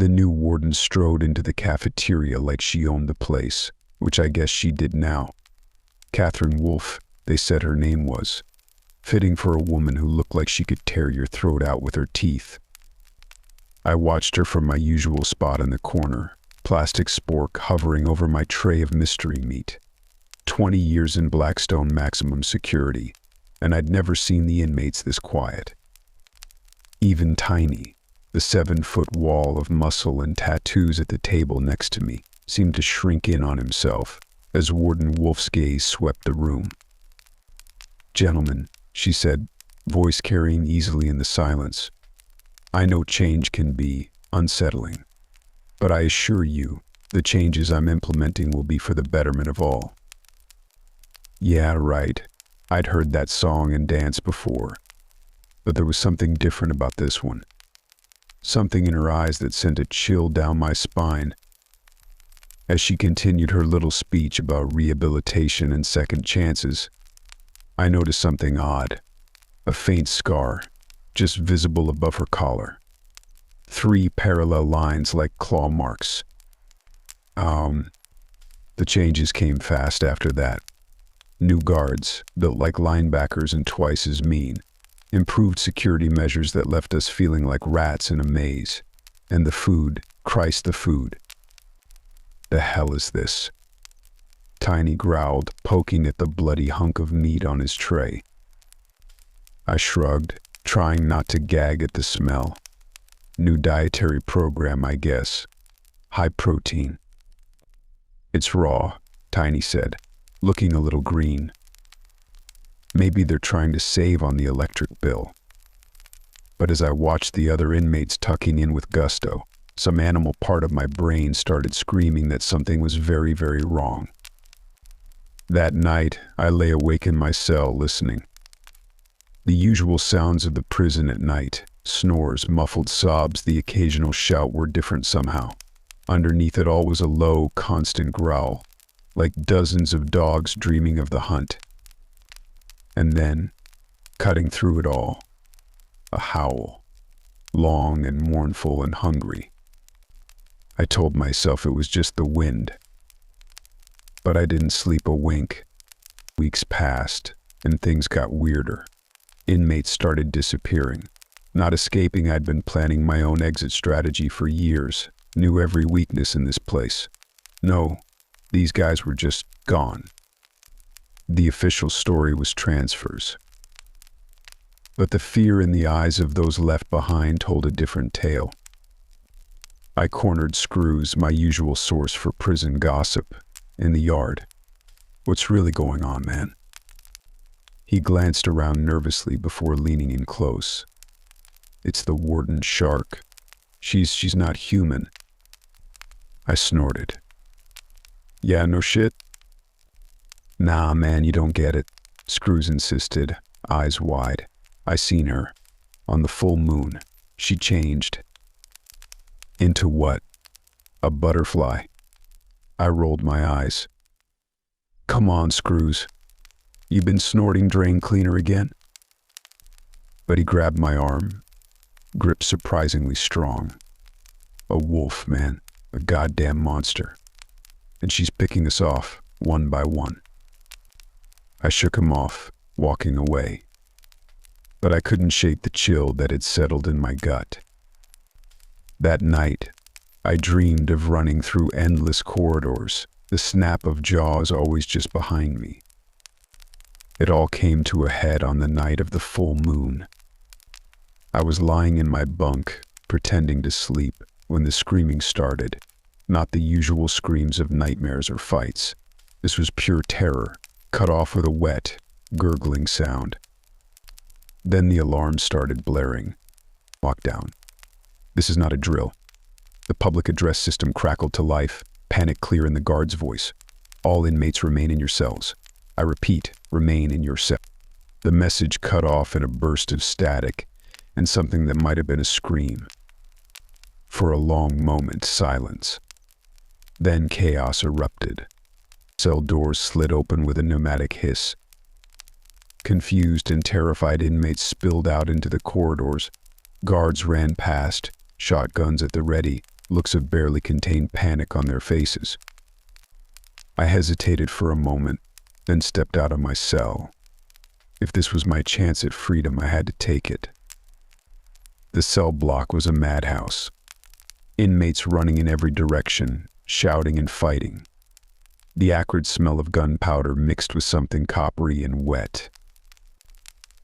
The new warden strode into the cafeteria like she owned the place, which I guess she did now. Catherine Wolfe, they said her name was. Fitting for a woman who looked like she could tear your throat out with her teeth. I watched her from my usual spot in the corner, plastic spork hovering over my tray of mystery meat. 20 years in Blackstone maximum security, and I'd never seen the inmates this quiet. Even Tiny, the 7-foot wall of muscle and tattoos at the table next to me, seemed to shrink in on himself as Warden Wolfe's gaze swept the room. "Gentlemen," she said, voice carrying easily in the silence, "I know change can be unsettling, but I assure you the changes I'm implementing will be for the betterment of all." Yeah, right. I'd heard that song and dance before, but there was something different about this one. Something in her eyes that sent a chill down my spine. As she continued her little speech about rehabilitation and second chances, I noticed something odd. A faint scar, just visible above her collar. 3 parallel lines like claw marks. The changes came fast after that. New guards, built like linebackers and twice as mean. Improved security measures that left us feeling like rats in a maze. And the food, Christ, the food. "The hell is this?" Tiny growled, poking at the bloody hunk of meat on his tray. I shrugged, trying not to gag at the smell. New dietary program, I guess. High protein. "It's raw," Tiny said, looking a little green. Maybe they're trying to save on the electric bill. But as I watched the other inmates tucking in with gusto, some animal part of my brain started screaming that something was very, very wrong. That night, I lay awake in my cell listening. The usual sounds of the prison at night, snores, muffled sobs, the occasional shout were different somehow. Underneath it all was a low, constant growl, like dozens of dogs dreaming of the hunt. And then, cutting through it all, a howl, long and mournful and hungry. I told myself it was just the wind. But I didn't sleep a wink. Weeks passed, and things got weirder. Inmates started disappearing. Not escaping, I'd been planning my own exit strategy for years, knew every weakness in this place. No, these guys were just gone. The official story was transfers. But the fear in the eyes of those left behind told a different tale. I cornered Screws, my usual source for prison gossip, in the yard. "What's really going on, man?" He glanced around nervously before leaning in close. "It's the warden shark. She's not human." I snorted. "Yeah, no shit?" "Nah, man, you don't get it," Screws insisted, eyes wide. "I seen her. On the full moon. She changed." "Into what? A butterfly?" I rolled my eyes. "Come on, Screws. You been snorting drain cleaner again?" But he grabbed my arm, grip surprisingly strong. "A wolf, man. A goddamn monster. And she's picking us off, one by one." I shook him off, walking away. But I couldn't shake the chill that had settled in my gut. That night, I dreamed of running through endless corridors, the snap of jaws always just behind me. It all came to a head on the night of the full moon. I was lying in my bunk, pretending to sleep, when the screaming started. Not the usual screams of nightmares or fights. This was pure terror, cut off with a wet, gurgling sound. Then the alarm started blaring. Lockdown. This is not a drill. The public address system crackled to life, panic clear in the guard's voice. "All inmates remain in your cells. I repeat, remain in your cell." The message cut off in a burst of static, and something that might have been a scream. For a long moment, silence. Then chaos erupted. Cell doors slid open with a pneumatic hiss. Confused and terrified inmates spilled out into the corridors. Guards ran past, shotguns at the ready, looks of barely contained panic on their faces. I hesitated for a moment, then stepped out of my cell. If this was my chance at freedom, I had to take it. The cell block was a madhouse. Inmates running in every direction, shouting and fighting. The acrid smell of gunpowder mixed with something coppery and wet.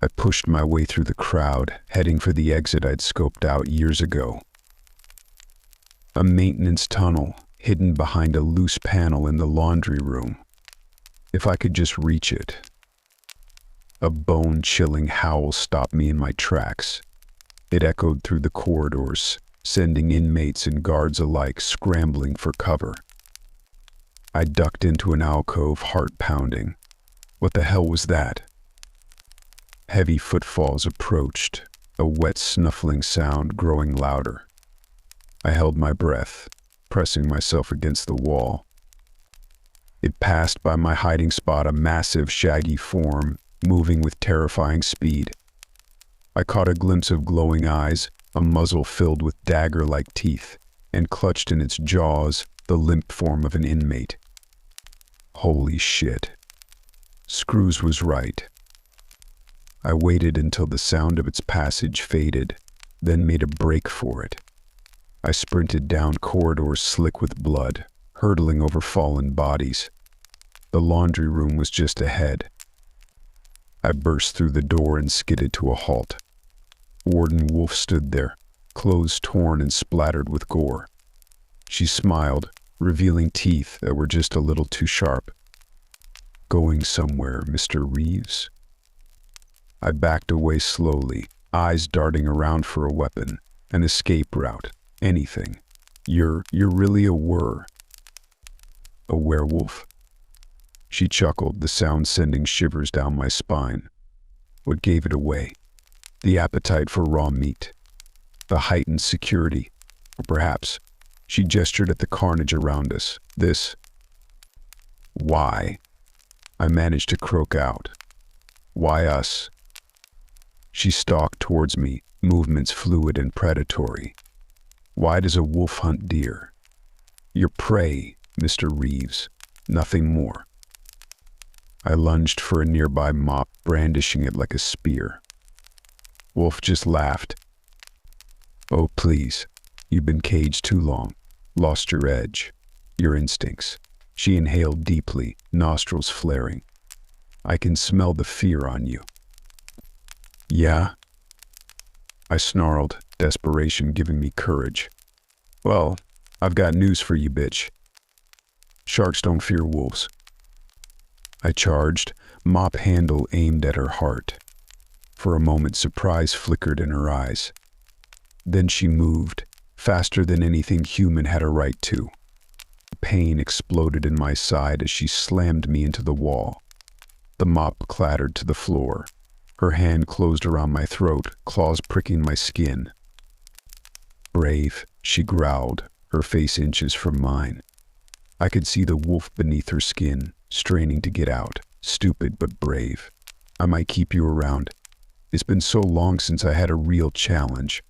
I pushed my way through the crowd, heading for the exit I'd scoped out years ago. A maintenance tunnel, hidden behind a loose panel in the laundry room. If I could just reach it. A bone-chilling howl stopped me in my tracks. It echoed through the corridors, sending inmates and guards alike scrambling for cover. I ducked into an alcove, heart pounding. What the hell was that? Heavy footfalls approached, a wet snuffling sound growing louder. I held my breath, pressing myself against the wall. It passed by my hiding spot, a massive, shaggy form, moving with terrifying speed. I caught a glimpse of glowing eyes, a muzzle filled with dagger-like teeth, and clutched in its jaws the limp form of an inmate. Holy shit. Screws was right. I waited until the sound of its passage faded, then made a break for it. I sprinted down corridors slick with blood, hurtling over fallen bodies. The laundry room was just ahead. I burst through the door and skidded to a halt. Warden Wolf stood there, clothes torn and splattered with gore. She smiled, revealing teeth that were just a little too sharp. "Going somewhere, Mr. Reeves?" I backed away slowly, eyes darting around for a weapon, an escape route, anything. You're really a werewolf?" She chuckled, the sound sending shivers down my spine. What gave it away? The appetite for raw meat, the heightened security, or perhaps, she gestured at the carnage around us. This. Why? I managed to croak out. Why us? She stalked towards me, movements fluid and predatory. Why does a wolf hunt deer? Your prey, Mr. Reeves, nothing more. I lunged for a nearby mop, brandishing it like a spear. Wolf just laughed. "Oh, please. You've been caged too long. Lost your edge. Your instincts." She inhaled deeply, nostrils flaring. "I can smell the fear on you." "Yeah?" I snarled, desperation giving me courage. "Well, I've got news for you, bitch. Sharks don't fear wolves." I charged, mop handle aimed at her heart. For a moment, surprise flickered in her eyes. Then she moved, faster than anything human had a right to. Pain exploded in my side as she slammed me into the wall. The mop clattered to the floor. Her hand closed around my throat, claws pricking my skin. "Brave," she growled, her face inches from mine. I could see the wolf beneath her skin, straining to get out. "Stupid but brave. I might keep you around. It's been so long since I had a real challenge."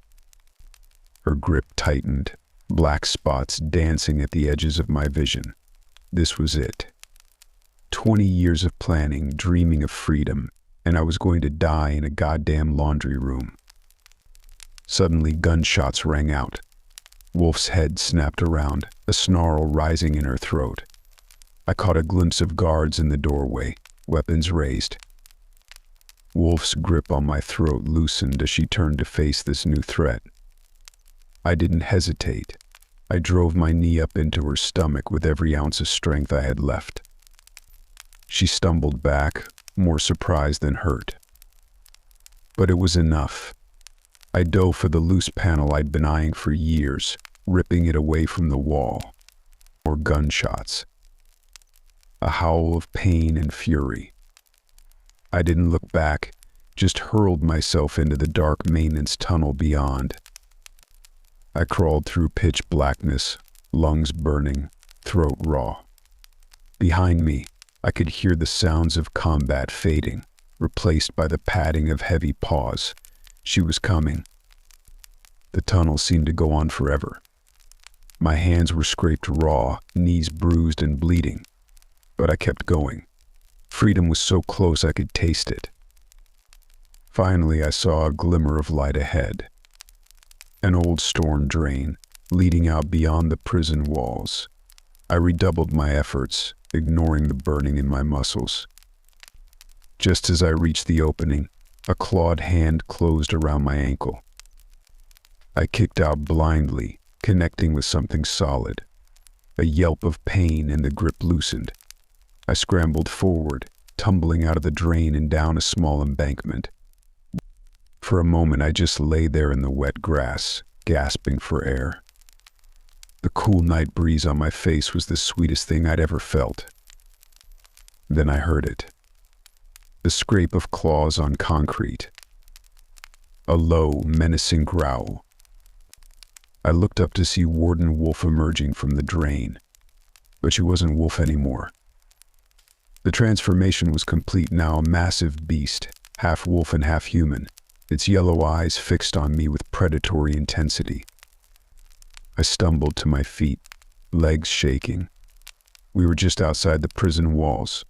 Her grip tightened, black spots dancing at the edges of my vision. This was it. 20 years of planning, dreaming of freedom, and I was going to die in a goddamn laundry room. Suddenly, gunshots rang out. Wolf's head snapped around, a snarl rising in her throat. I caught a glimpse of guards in the doorway, weapons raised. Wolf's grip on my throat loosened as she turned to face this new threat. I didn't hesitate. I drove my knee up into her stomach with every ounce of strength I had left. She stumbled back, more surprised than hurt. But it was enough. I dove for the loose panel I'd been eyeing for years, ripping it away from the wall. More gunshots. A howl of pain and fury. I didn't look back, just hurled myself into the dark maintenance tunnel beyond. I crawled through pitch blackness, lungs burning, throat raw. Behind me, I could hear the sounds of combat fading, replaced by the padding of heavy paws. She was coming. The tunnel seemed to go on forever. My hands were scraped raw, knees bruised and bleeding. But I kept going. Freedom was so close I could taste it. Finally, I saw a glimmer of light ahead. An old storm drain, leading out beyond the prison walls. I redoubled my efforts, ignoring the burning in my muscles. Just as I reached the opening, a clawed hand closed around my ankle. I kicked out blindly, connecting with something solid. A yelp of pain and the grip loosened. I scrambled forward, tumbling out of the drain and down a small embankment. For a moment, I just lay there in the wet grass, gasping for air. The cool night breeze on my face was the sweetest thing I'd ever felt. Then I heard it. The scrape of claws on concrete. A low, menacing growl. I looked up to see Warden Wolf emerging from the drain, but she wasn't Wolf anymore. The transformation was complete now, a massive beast, half wolf and half human, its yellow eyes fixed on me with predatory intensity. I stumbled to my feet, legs shaking. We were just outside the prison walls.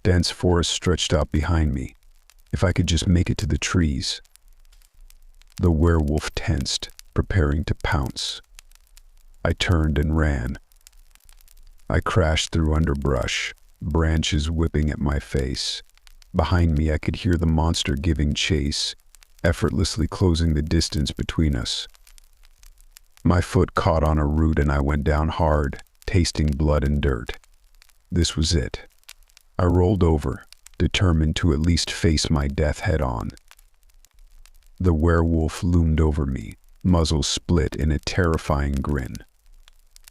Dense forest stretched out behind me. If I could just make it to the trees. The werewolf tensed, preparing to pounce. I turned and ran. I crashed through underbrush, branches whipping at my face. Behind me, I could hear the monster giving chase, effortlessly closing the distance between us. My foot caught on a root and I went down hard, tasting blood and dirt. This was it. I rolled over, determined to at least face my death head-on. The werewolf loomed over me, muzzle split in a terrifying grin.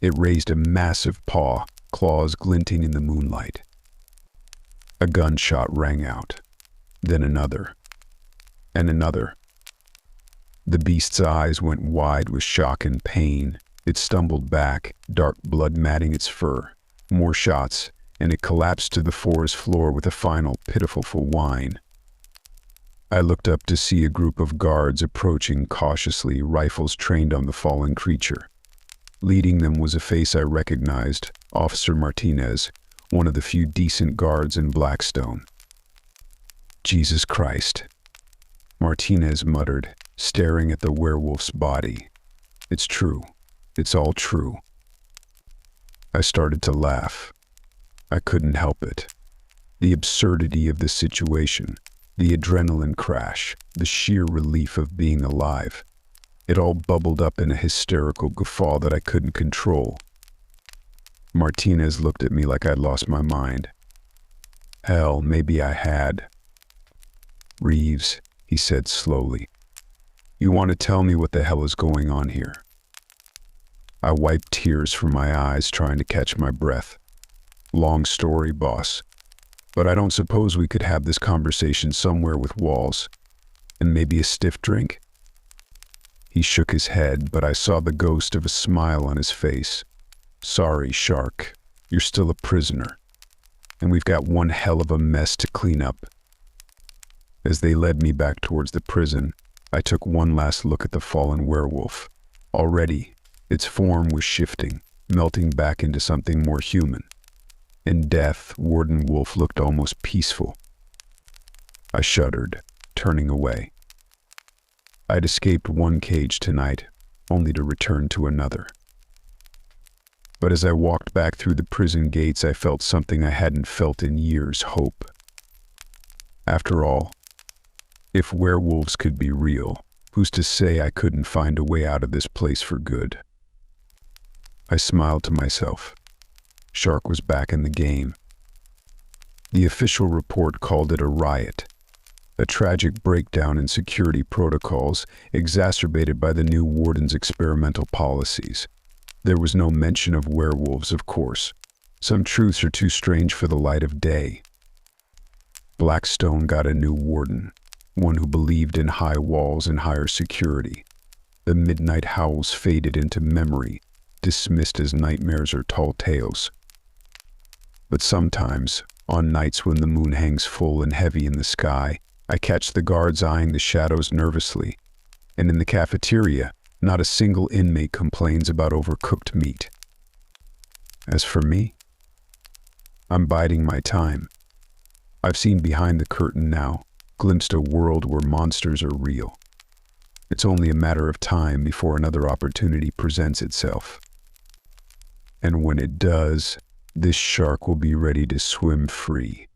It raised a massive paw, claws glinting in the moonlight. A gunshot rang out, then another, and another. The beast's eyes went wide with shock and pain. It stumbled back, dark blood matting its fur. More shots, and it collapsed to the forest floor with a final pitiful whine. I looked up to see a group of guards approaching cautiously, rifles trained on the fallen creature. Leading them was a face I recognized, Officer Martinez, one of the few decent guards in Blackstone. Jesus Christ, Martinez muttered, staring at the werewolf's body. It's true. It's all true. I started to laugh. I couldn't help it. The absurdity of the situation, the adrenaline crash, the sheer relief of being alive. It all bubbled up in a hysterical guffaw that I couldn't control. Martinez looked at me like I'd lost my mind. Hell, maybe I had. Reeves, he said slowly, you want to tell me what the hell is going on here? I wiped tears from my eyes, trying to catch my breath. Long story, boss. But I don't suppose we could have this conversation somewhere with walls, and maybe a stiff drink? He shook his head, but I saw the ghost of a smile on his face. Sorry, Shark. You're still a prisoner, and we've got one hell of a mess to clean up. As they led me back towards the prison, I took one last look at the fallen werewolf. Already, its form was shifting, melting back into something more human. In death, Warden Wolf looked almost peaceful. I shuddered, turning away. I'd escaped one cage tonight, only to return to another. But as I walked back through the prison gates, I felt something I hadn't felt in years: hope. After all, if werewolves could be real, who's to say I couldn't find a way out of this place for good? I smiled to myself. Shark was back in the game. The official report called it a riot, a tragic breakdown in security protocols exacerbated by the new warden's experimental policies. There was no mention of werewolves, of course. Some truths are too strange for the light of day. Blackstone got a new warden, one who believed in high walls and higher security. The midnight howls faded into memory, dismissed as nightmares or tall tales. But sometimes, on nights when the moon hangs full and heavy in the sky, I catch the guards eyeing the shadows nervously, and in the cafeteria, Not a single inmate complains about overcooked meat. As for me, I'm biding my time. I've seen behind the curtain now, glimpsed a world where monsters are real. It's only a matter of time before another opportunity presents itself. And when it does, this shark will be ready to swim free.